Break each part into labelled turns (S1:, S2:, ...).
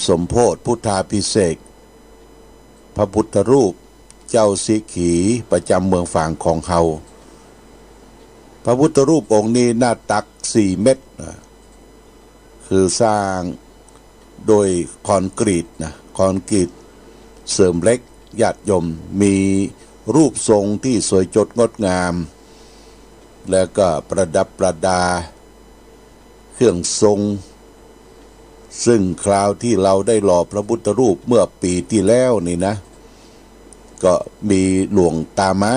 S1: สมโพธิพุทธาภิเษกพระพุทธรูปเจ้าสิขีประจำเมืองฝางของเฮาพระพุทธรูปองค์นี้หน้าตัก4 เมตรคือสร้างโดยคอนกรีตคอนกรีตเสริมเหล็กญาติโยมมีรูปทรงที่สวยงดงดงามแล้วก็ประดับประดาเครื่องทรงซึ่งคราวที่เราได้หล่อพระพุทธรูปเมื่อปีที่แล้วนี่นะก็มีหลวงตามะ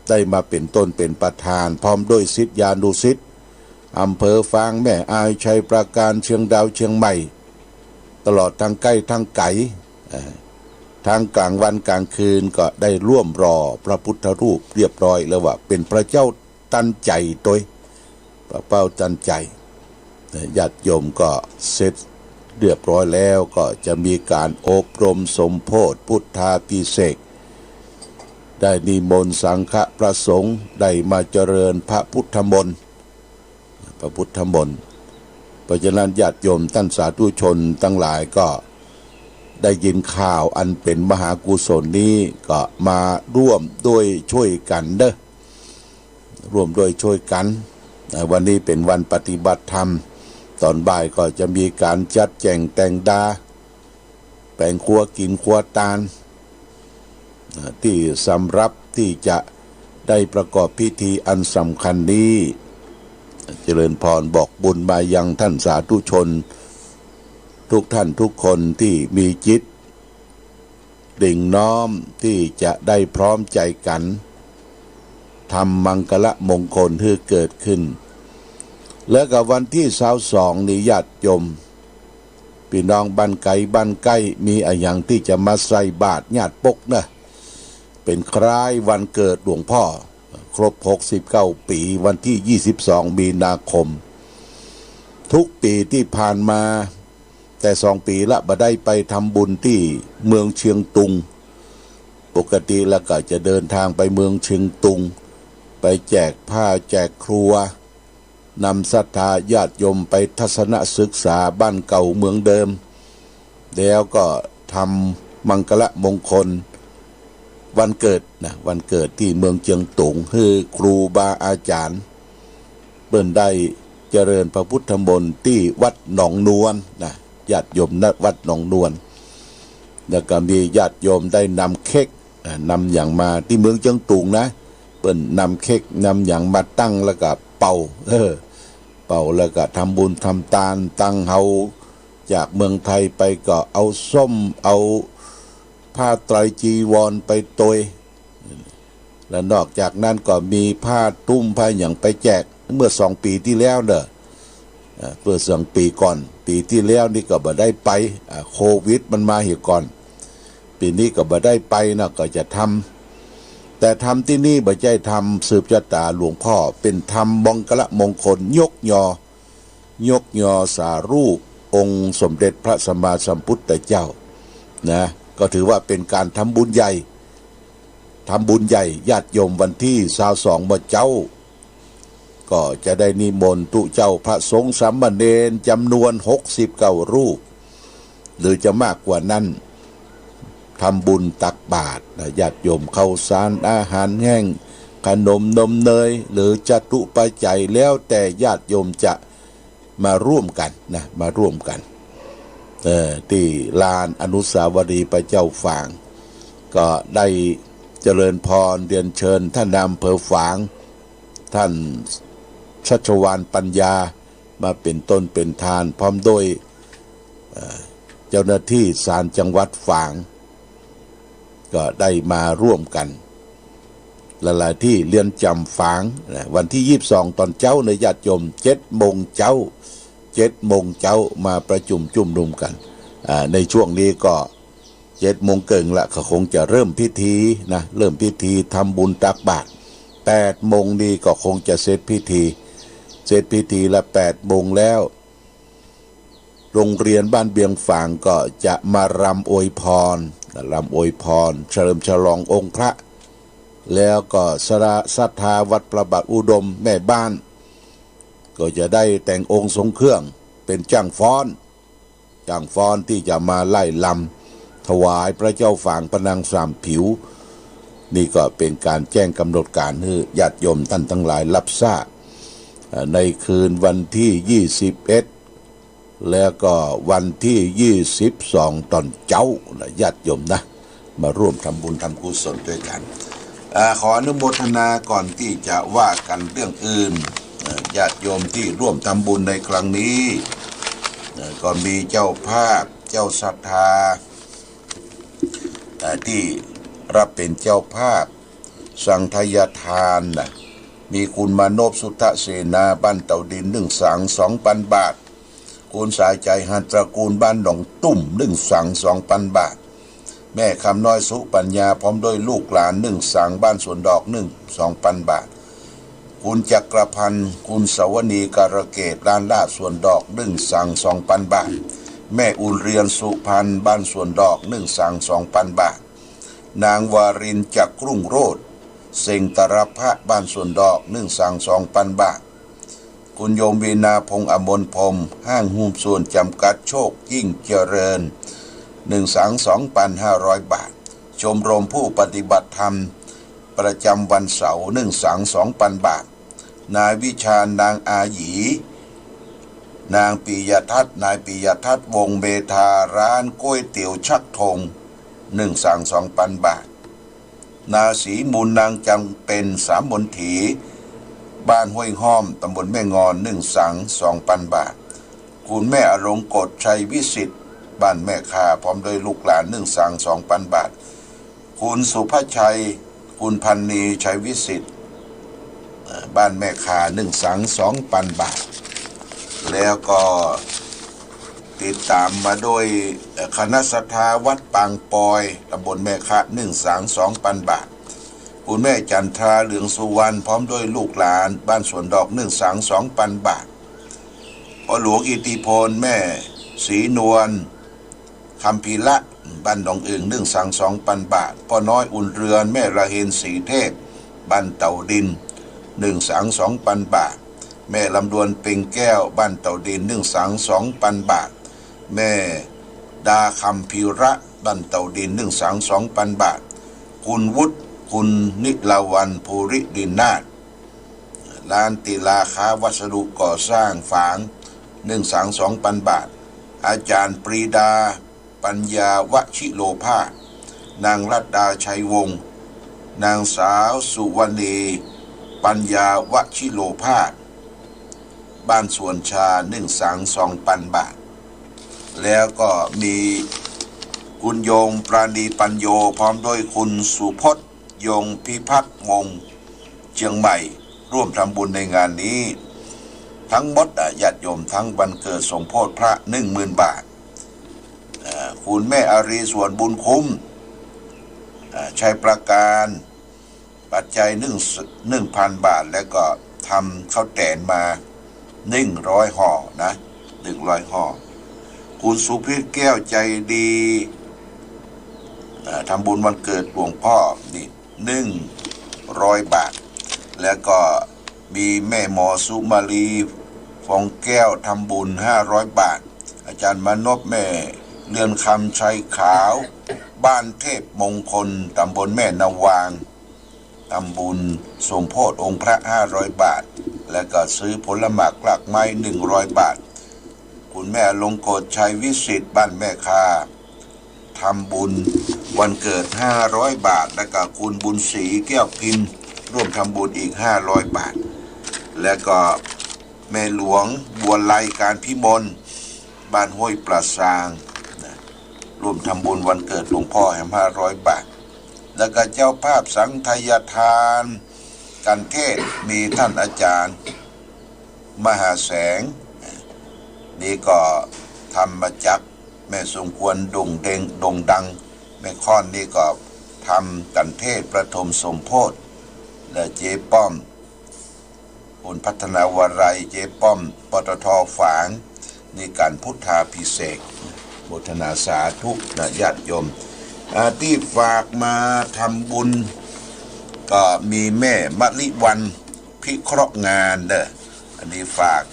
S1: ได้มาเป็นต้นเป็นประธานพร้อมด้วยศิษยานุศิษย์อำเภอฟางแม่อายชัยปราการเชียงดาวเชียงใหม่ตลอดทางใกล้ทางไกลทางกลางวันกลางคืนก็ได้ร่วมรอพระพุทธรูปเรียบร้อยแล้วว่าเป็นพระเจ้าตันใจตัวพระเป้าตันใจญาติโยมก็เสร็จเรียบร้อยแล้วก็จะมีการอบรมสมโพธิพุทธาภิเษกได้นิมนต์สังฆพระสงฆ์ได้มาเจริญพระพุทธมนต์เพราะฉะนั้นญาติโยมท่านสาธุชนทั้งหลายก็ได้ยินข่าวอันเป็นมหากุศลนี้ก็มาร่วมด้วยช่วยกันร่วมด้วยช่วยกันวันนี้เป็นวันปฏิบัติธรรมตอนบ่ายก็จะมีการจัดแจงแต่งดาแปลงครัวกินครัวตาลที่สำหรับที่จะได้ประกอบพิธีอันสำคัญนี้เจริญพรบอกบุญมายังท่านสาธุชนทุกท่านทุกคนที่มีจิตดิ่งน้อมที่จะได้พร้อมใจกันทำมังคละมงคลให้เกิดขึ้นแล้วก็วันที่22นี้ญาติโยมพี่น้องบ้านไกลบ้านใกล้มีอะไรอย่างที่จะมาใส่บาตรญาติปกเป็นคล้ายวันเกิดหลวงพ่อครบ69 ปีวันที่22 มีนาคมทุกปีที่ผ่านมาแต่2 ปีละบ่ได้ไปทำบุญที่เมืองเชียงตุงปกติแล้วก็จะเดินทางไปเมืองเชียงตุงไปแจกผ้าแจกครัวนำศรัทธาญาติโยมไปทัศนศึกษาบ้านเก่าเมืองเดิมแล้วก็ทำมังคละมงคลวันเกิดวันเกิดที่เมืองเชียงตุงคือครูบาอาจารย์เปิ้นได้เจริญพระพุทธมนต์ที่วัดหนองนวลญาติโยมณวัดหนองนวลแล้วก็มีญาติโยมได้นำเค้กนำอย่างมาที่เมืองเชียงตุงเปิ้นนำเค้กนำอย่างมาตั้งแล้วก็เป่าแล้วก็ทำบุญทำทานตั้งเฮาจากเมืองไทยไปก็เอาส้มเอาผ้าไตรจีวรไปโตยและนอกจากนั้นก็มีผ้าตุ้มผ้าอย่างไปแจกเมื่อ2 ปีที่แล้วเพื่อ2 ปีก่อนปีที่แล้วนี่ก็บ่ได้ไปโควิดมันมาเหี่ยก่อนปีนี้ก็บ่ได้ไปก็จะทำแต่ทำที่นี่บ่ใช่ทำสืบชะตาหลวงพ่อเป็นทำมังคละมงคลยกยอสารูปองค์สมเด็จพระสัมมาสัมพุทธเจ้าก็ถือว่าเป็นการทำบุญใหญ่ญาติโยมวันที่22มื้อเจ้าก็จะได้นิมนต์ตุเจ้าพระสงฆ์สามเณรจำนวน69 รูปหรือจะมากกว่านั้นทำบุญตักบาตรญาติโยมข้าวสารอาหารแห้งขนมนมเนยหรือจตุปัจจัยแล้วแต่ญาติโยมจะมาร่วมกันที่ลานอนุสาวรีย์พระเจ้าฝางก็ได้เจริญพรเรียนเชิญท่านนายอำเภอฝางท่านชัชวาลปัญญามาเป็นต้นเป็นทานพร้อมด้วยเจ้าหน้าที่ศาลจังหวัดฝางก็ได้มาร่วมกันหลายๆที่เรียนจำฝางวันที่22ตอนเช้าในญาติโยม7 โมงเช้ามาประชุมจุ่มนุมกันในช่วงนี้ก็7 โมงเกิงละก็คงจะเริ่มพิธีเริ่มพิธีทำบุญตักบาตร8 โมงนี้ก็คงจะเสร็จพิธีละ8 โมงแล้วโรงเรียนบ้านเบียงฝางก็จะมารำอวยพรเฉลิมฉลององค์พระแล้วก็สระศรัทธาวัดประบัติอุดมแม่บ้านก็จะได้แต่งองค์ทรงเครื่องเป็นจ้างฟ้อน อย่างฟ้อนที่จะมาไล่ลำถวายพระเจ้าฝางพระนางสามผิวนี่ก็เป็นการแจ้งกำหนดการให้ญาติโยมท่านทั้งหลายรับทราบในคืนวันที่21แล้วก็วันที่22ตอนเจ้าญาติโยมนะมาร่วมทำบุญทำกุศลด้วยกันขออนุโมทนาก่อนที่จะว่ากันเรื่องอื่นญาติโยมที่ร่วมทำบุญในครั้งนี้ก็มีเจ้าภาพเจ้าศรัทธาที่รับเป็นเจ้าภาพสังฆยทานมีคุณมานพสุทธเสนาบ้านเต่าดิน1 สัง 2,000 บาทคุณสายใจหันตระกูลบ้านหนองตุ่ม1 สัง 2,000 บาทแม่คำน้อยสุปัญญาพร้อมด้วยลูกหลาน1 สังบ้านสวนดอก2,000 บาทคุณจักรพันธ์คุณสวนีการเกตร้านลาบสวนดอก1 สัง 2,000 บาทแม่อุลเรียนสุพรรณบ้านสวนดอก1 สัง 2,000 บาทนางวารินจักกรุ่งโรจน์เซ็งตรพะบ้านสวนดอก1 สัง 2,000 บาทคุณโยมวีนาพงษ์อมรพรมห้างหุ้นส่วนจำกัดโชคยิ่งเจริญ1 สัง 2,500 บาทชมรมผู้ปฏิบัติธรรมประจำวันเสาร์1 สัง 2,000 บาทนายวิชาญนางอาหยีนางปิยทัศน์นายปิยทัศน์วงเบธาร้านก๋วยเตี๋ยวชักธง1 สัง 2,000 บาทนาสีมูลนางจังเป็นสามมนถีบ้านห้วยห้อมตำบลแม่งอน1 สัง 2,000 บาทคุณแม่อรงกฎชัยวิสิทธิ์บ้านแม่คาพร้อมด้วยลูกหลาน1 สัง 2,000 บาทคุณสุภชัยคุณพันนีชัยวิสิทธิ์บ้านแม่คา1 สัง 2,000 บาทแล้วก็ติดตามมาโดยคณะศรัทธาวัดปางปอยตำบลแม่คะ1 สัง 2,000 บาทคุณแม่จันทราเหลืองสุวรรณพร้อมด้วยลูกหลานบ้านสวนดอก1 สัง 2,000 บาทพ่อหลวงอิทธิพลแม่ศรีนวลคำพีละบ้านหนองอึ่ง1 สัง 2,000 บาทพ่อน้อยอุ่นเรือนแม่ระเฮนศรีเทพบ้านเต่าดิน1 สัง 2,000 บาทแม่ลำดวนเป่งแก้วบ้านเต่าดิน1 สัง 2,000 บาทแม่ดาคำพิระบ้านเต่าดิน1 สัง 2,000 บาทคุณวุฒิคุณนิลาวันภูริดินนาถลานติลาค้าวัสดุก่อสร้างฝาง1 สัง 2,000 บาทอาจารย์ปรีดาปัญญาวชิโลภานางรัตดาชัยวงศ์นางสาวสุวรรณีปัญญาวชิโลภาบ้านสวนชา1 สัง 2,000 บาทแล้วก็มีคุณโยงปราณีปัญโยพร้อมด้วยคุณสุพจน์ยงพิพัฒน์วงศ์เชียงใหม่ร่วมทำบุญในงานนี้ทั้งหมดญาติโยมทั้งวันเกิดสมโภชพระ10,000 บาทคุณแม่อารีส่วนบุญคุ้มชัยประการปัจจัย1,000 บาทแล้วก็ทำข้าวแตนมา100 ห่อนะ100 ห่อคุณสุพิษแก้วใจดีทำบุญวันเกิดหลวงพ่อนี่100 บาทแล้วก็มีแม่หมอสุมาลีฟองแก้วทำบุญ500 บาทอาจารย์มนพแม่เรือนคำชัยขาวบ้านเทพมงคลตำบลแม่นาวางทำบุญสมโภชองค์พระ500 บาทแล้วก็ซื้อผลหมากกลักไม้100 บาทคุณแม่ลงโกฎชัยวิสิทธิ์บ้านแม่คาทำบุญวันเกิด500 บาทแล้วก็คุณบุญศรีแก้วพิมพ์ร่วมทำบุญอีก500 บาทแล้วก็แม่หลวงบัวไลการพิมลบ้านห้วยปราซางร่วมทำบุญวันเกิดหลวงพ่อแห่ง500 บาทแล้วก็เจ้าภาพสังฆทานกันเทศมีท่านอาจารย์มหาแสงนี่ก็ทำมาจากแม่สมควรโด่งดังแม่ค่อนนี่ก็ทำกันเทศประถมสมโพธิและเจ๊ป้อมคุณพัฒนาวรัยเจ๊ป้อมปตท.ฝางนี่การพุทธาภิเษกโมทนาสาธุนะญาติโยมที่ฝากมาทำบุญก็มีแม่มะลิวันพิเคราะห์งานอันนี้ฝาก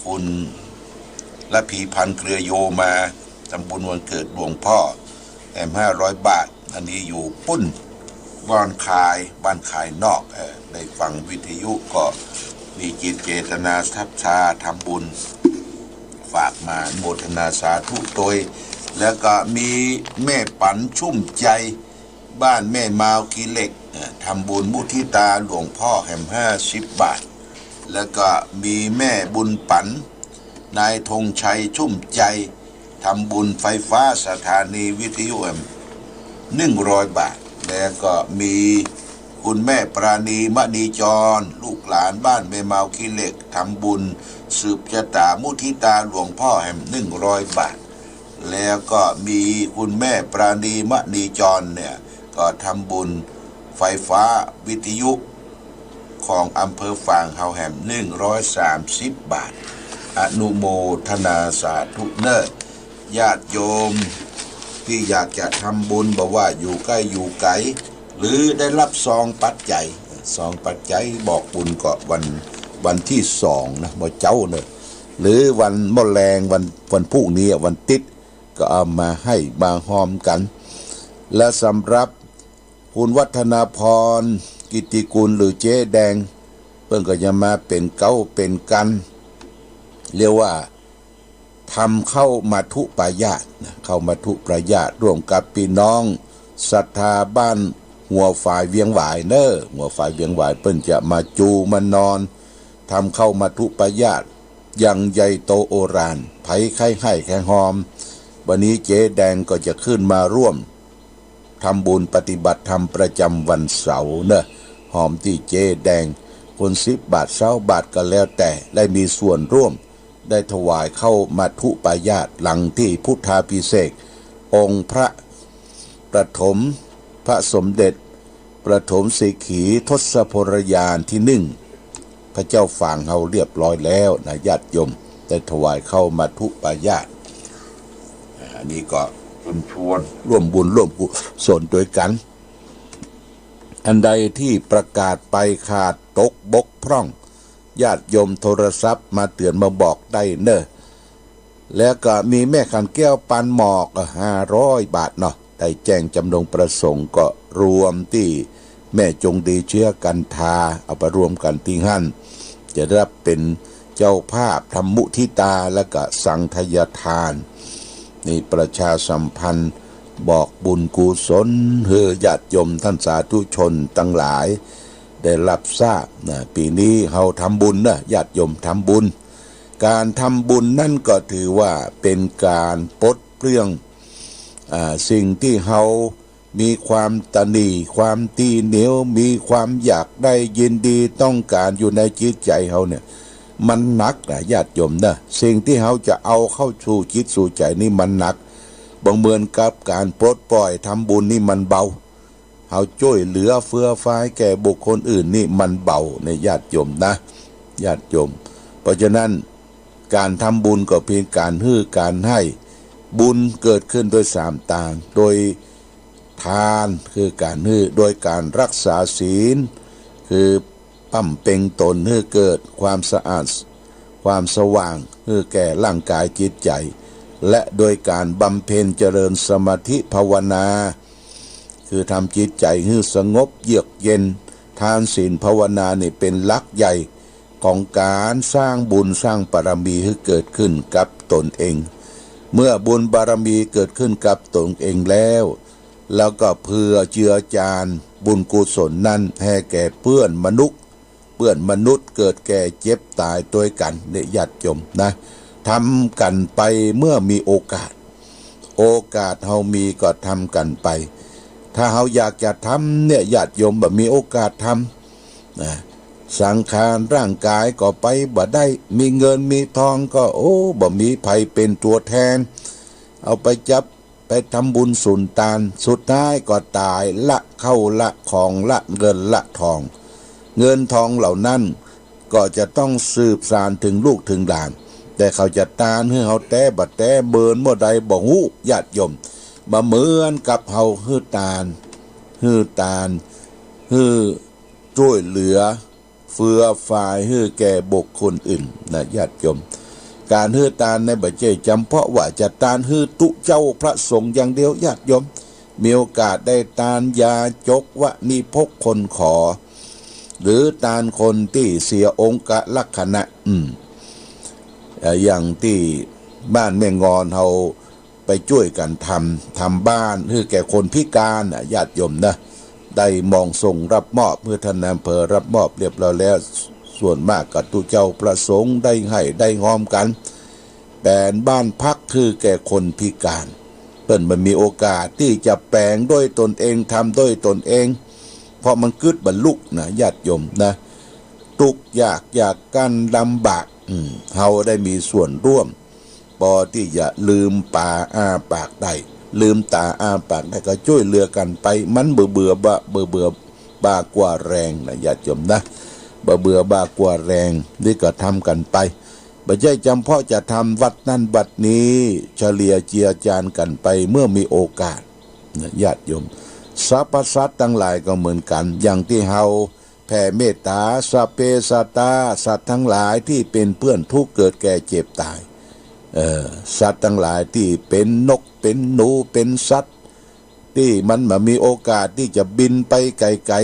S1: คุณ และผีพันเครือโยมาทำบุญวันเกิดหลวงพ่อ500 บาทอันนี้อยู่ปุ้นบ้านขายนอกได้ฟังวิทยุก็มีจิตเจตนาทับชาทำบุญฝากมาโมทนาสาธุโดยแล้วก็มีแม่ปันชุ่มใจบ้านแม่มาวกีเหล็กทำบุญมุทิตาหลวงพ่อ50 บาทแล้วก็มีแม่บุญปันนายธงชัยชุ่มใจทำบุญไฟฟ้าสถานีวิทยุ100 บาทแล้วก็มีคุณแม่ปราณีมณีจรลูกหลานบ้านแม่มาวกีเหล็กทำบุญสืบชะตามุทิตาหลวงพ่อ100 บาทแล้วก็มีคุณแม่ปราณีมณีจรเนี่ยก็ทำบุญไฟฟ้าวิทยุของอำเภอฝางเฮาแฮม130 บาทอนุโมทนาสาธุเนอญาติโยมที่อยากจะทำบุญบอกว่าอยู่ใกล้อยู่ไกลหรือได้รับซองปัจจัยบอกบุญก็วันที่2นะบ่เจ้าเนอะหรือวันมะแรงวันพรุ่งนี้วันติดก็เอามาให้มาหอมกันและสำหรับคุณวัฒนาพรกิติกุลหรือเจ๊แดงเพิ่งก็จะมาเป็นเก้าเป็นกันเรียกว่าทำเข้ามาทุปายาตเข้ามาทุปายาตร่วมกับพี่น้องศรัทธาบ้านหัวฝ่ายเวียงหวายหัวฝ่ายเวียงหวายเพิ่นจะมาจูมานอนทำเข้ามาทุปายาตอย่างใหญ่โตโอฬารไผไข่ให้แค่หอมวันนี้เจ๊แดงก็จะขึ้นมาร่วมทำบุญปฏิบัติธรรมประจำวันเสาร์หอมที่เจ๊แดงคน10 บาท20 บาทก็แล้วแต่ได้มีส่วนร่วมได้ถวายเข้ามาทุปายาตหลังที่พุทธาภิเษกองค์พระประถมพระสมเด็จประถมสิขีทศพลยานที่1พระเจ้าฝางเฮาเรียบร้อยแล้วนะญาติโยมได้ถวายเข้ามาทุปายาตอันนี้ก็ชวนร่วมบุญร่วมกุศลด้วยกันอันใดที่ประกาศไปขาดตกบกพร่องญาติโยมโทรศัพท์มาเตือนมาบอกได้แล้วก็มีแม่ขันแก้วปันหมอก500 บาทได้แจ้งจำนงประสงค์ก็รวมที่แม่จงดีเชื้อกันทาเอาไปรวมกันที่หั่นจะได้รับเป็นเจ้าภาพทำมุทิตาและก็สังฆทานนี่ประชาสัมพันธ์บอกบุญกุศลเฮือญาติโยมท่านสาธุชนทั้งหลายได้รับทราบปีนี้เฮาทำบุญญาติโยมทำบุญการทำบุญนั่นก็ถือว่าเป็นการปลดเปลื้องสิ่งที่เฮามีความตนีความตีเหนียวมีความอยากได้ยินดีต้องการอยู่ในจิตใจเฮาเนี่ยมันหนักญาติโยมสิ่งที่เฮาจะเอาเข้าสู่จิตสู่ใจนี่มันหนักบางเหมือนกับการปลดปล่อยทำบุญนี่มันเบาเฮาช่วยเหลือเฟื้อฟ้าแก่บุคคลอื่นนี่มันเบาในญาติโยมญาติโยมเพราะฉะนั้นการทำบุญก็เพียงการการให้บุญเกิดขึ้นโดย3ต่างโดยทานคือการโดยการรักษาศีลคือปั้มเป่งตนให้เกิดความสะอาดความสว่างให้แก่ร่างกายจิตใจและโดยการบำเพ็ญเจริญสมาธิภาวนาคือทำจิตใจให้สงบเยือกเย็นทานศีลภาวนานี่เป็นหลักใหญ่ของการสร้างบุญสร้างบารมีให้เกิดขึ้นกับตนเองเมื่อบุญบารมีเกิดขึ้นกับตนเองแล้วก็เพื่อเจือจานบุญกุศลนั้นให้แก่เพื่อนมนุษย์เกิดแก่เจ็บตายด้วยกันเนี่ยญาติโยมทำกันไปเมื่อมีโอกาสเฮามีก็ทำกันไปถ้าเฮาอยากจะทำเนี่ยญาติโยมมีโอกาสทำสังขารร่างกายก็ไปบ่ได้มีเงินมีทองก็บ่มีไผเป็นตัวแทนเอาไปจับไปทำบุญสุนทานสุดท้ายก็ตายละเข้าละของละเงินละทองเงินทองเหล่านั้นก็จะต้องสืบสานถึงลูกถึงหลานแต่เขาจะตานให้เขาแต่บัดแต่เบินเมื่อใดบ่ฮู้ญาติโยมมาเหมือนกับเฮาฮื้อตานฮื้อช่วยเหลือเฟื้อฝ่ายฮื้อแก่บุคคลอื่นญาติโยม การฮื้อตานในบัจเจจำเพาะว่าจะตานฮื้อตุเจ้าพระสงฆ์อย่างเดียวญาติโยมมีโอกาสได้ตานยาจกวะนิพกคนขอหรือตานคนที่เสียองค์ลักษณะอย่างที่บ้านแม่งอนเขาไปช่วยกันทำบ้านคือแก่คนพิการญาติโยมนะได้มองส่งรับมอบเพื่อท่านนายอำเภอรับมอบเรียบร้อยแล้วส่วนมากกับตุเจ้าประสงค์ได้ให้ได้งอมกันแปลนบ้านพักคือแก่คนพิการเปิ้นมันมีโอกาสที่จะแปลงด้วยตนเองทำด้วยตนเองเพราะมันกึดบรรลุนะญาติโยมนะทุกอยากกันลำบากเฮาได้มีส่วนร่วมพอที่จะลืมปากอ้าปากได้ลืมตาอ้าปากได้ก็ช่วยเหลือกันไปมันเบื่อบากว่าแรงนะญาติโยมนะเบื่อบากว่าแรงนี่ก็ทำกันไปไม่ใช่จำเพาะจะทำวัดนั่นวัดนี้เฉลี่ยเจียจานกันไปเมื่อมีโอกาสนะญาติโยมสรรพสัตว์ทั้งหลายก็เหมือนกันอย่างที่เฮาแผ่เมตตาสัพเพสัตตาสัตว์ทั้งหลายที่เป็นเพื่อนทุกข์เกิดแก่เจ็บตายสัตว์ทั้งหลายที่เป็นนกเป็นหนูเป็นสัตว์ที่มันมีโอกาสที่จะบินไปไกล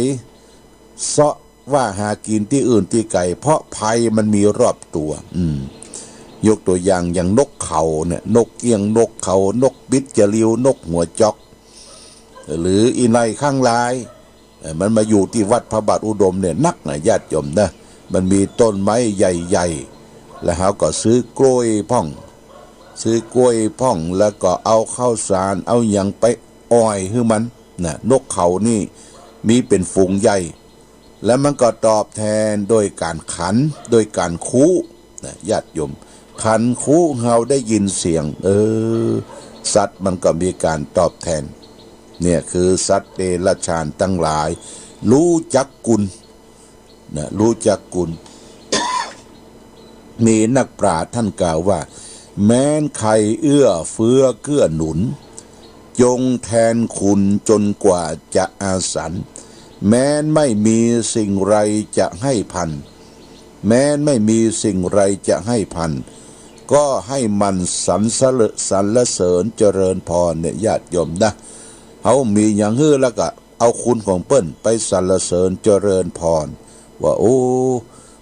S1: ๆเสาะว่าหากินที่อื่นที่ไกลเพราะภัยมันมีรอบตัวยกตัวอย่างนกเขาเนี่ยนกเอี้ยงนกเขานกบิดจะริวนกหัวจอกหรืออีไนข้างลายมันมาอยู่ที่วัดพระบาทอุดมเนี่ยนักนะญาติโยมนะมันมีต้นไม้ใหญ่ๆแล้วเขาก็ซื้อกล้วยพ่องแล้วก็เอาข้าวสารเอาอย่างไปอ้อยให้มันนะนกเขานี่มีเป็นฝูงใหญ่แล้วมันก็ตอบแทนโดยการขันโดยการคูนะญาติโยมขันคูเฮาได้ยินเสียงสัตว์มันก็มีการตอบแทนเนี่ยคือสัตว์เดรัจฉานทั้งหลายรู้จักกุลนะรู้จักกุล มีนักปราชญ์ท่านกล่าวว่าแม้นใครเอื้อเฟื้อเกื้อหนุนจงแทนคุณจนกว่าจะอาสันแม้นไม่มีสิ่งไรจะให้พันแม้นไม่มีสิ่งไรจะให้พันก็ให้มันสรรเสริญเจริญพรเนี่ยญาติโยมนะเขามีอย่างฮื้อแล้วก็เอาคุณของเปิ้นไปสรรเสริญเจริญพรว่าโอ้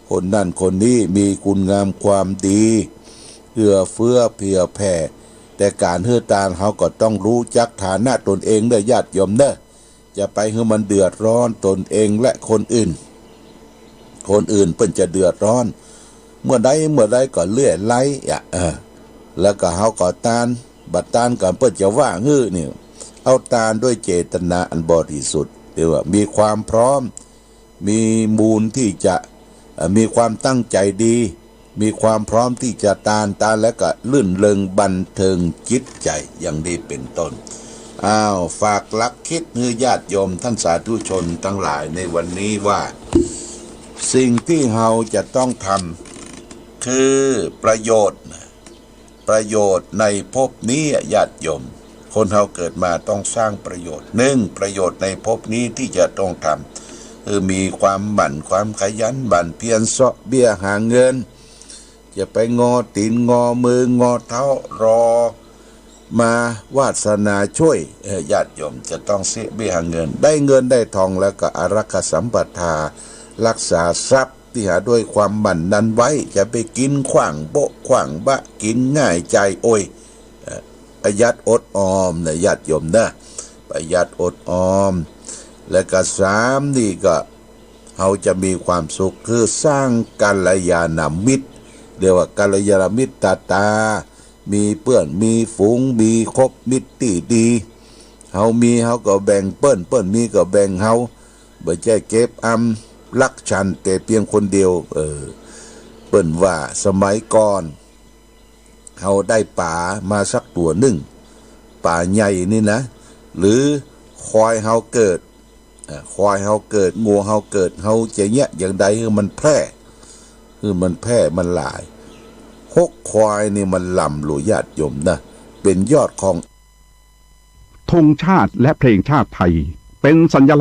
S1: คนนั่นคนนี้มีคุณงามความดีเอื้อเฟื้อเผื่อแผ่แต่การฮื้อตานเขาก็ต้องรู้จักฐานะตนเองเด้อญาติโยมเด้อจะไปให้มันเดือดร้อนตนเองและคนอื่นเปิ้นจะเดือดร้อนเมื่อใดก็เลื่อยไล่แล้วก็เขาก็ตานบัดตานกันเปิ้นจะว่าฮื้อนี่เอาตานด้วยเจตนาอันบริสุทธิ์เรียกว่ามีความพร้อมมีมูลที่จะมีความตั้งใจดีมีความพร้อมที่จะตานแล้วก็ลื่นเริงบันเทิงจิตใจอย่างนี้เป็นต้นฝากหลักคิดให้ญาติโยมท่านสาธุชนทั้งหลายในวันนี้ว่าสิ่งที่เราจะต้องทำคือประโยชน์ในภพนี้ญาติโยมคนเราเกิดมาต้องสร้างประโยชน์ประโยชน์ในภพนี้ที่จะต้องทำคือมีความหมั่นความขยันหมั่นเพียรเสาะเบี้ยหาเงินจะไปงอตีนงอมืองอเท้ารอมาวาสนาช่วยญาติโยมจะต้องเสียเบี้ยหาเงินได้เงินได้ทองแล้วก็อารักขสัมปทารักษาทรัพย์ที่หาด้วยความหมั่นนั้นไว้จะไปกินขว้างโบะขว้างบะกินง่ายใจโอยประหยัดอดออมนะญาติโยมนะประหยัดอดออมและก็3นี่ก็เราจะมีความสุขคือสร้างกัลยาณมิตรเรียกว่ากัลยาณมิตรตามีเพื่อนมีฝูงมีคบมิตรที่ดีเฮาก็แบ่งเปิ้นมีก็แบ่งเฮาบ่ใช่เก็บลักชันแต่เพียงคนเดียวเปิ้นว่าสมัยก่อนเฮาได้ป่ามาสักตัวหนึ่งป่าใหญ่นี่นะหรือควายเฮาเกิดงูเฮาเกิดเฮาจะเนี้ยอย่างใดคือมันแพร่มันหลาย6ควายนี่มันลำหรือญาติโยมนะเป็นยอดของ
S2: ธงชาติและเพลงชาติไทยเป็นสัญลักษณ์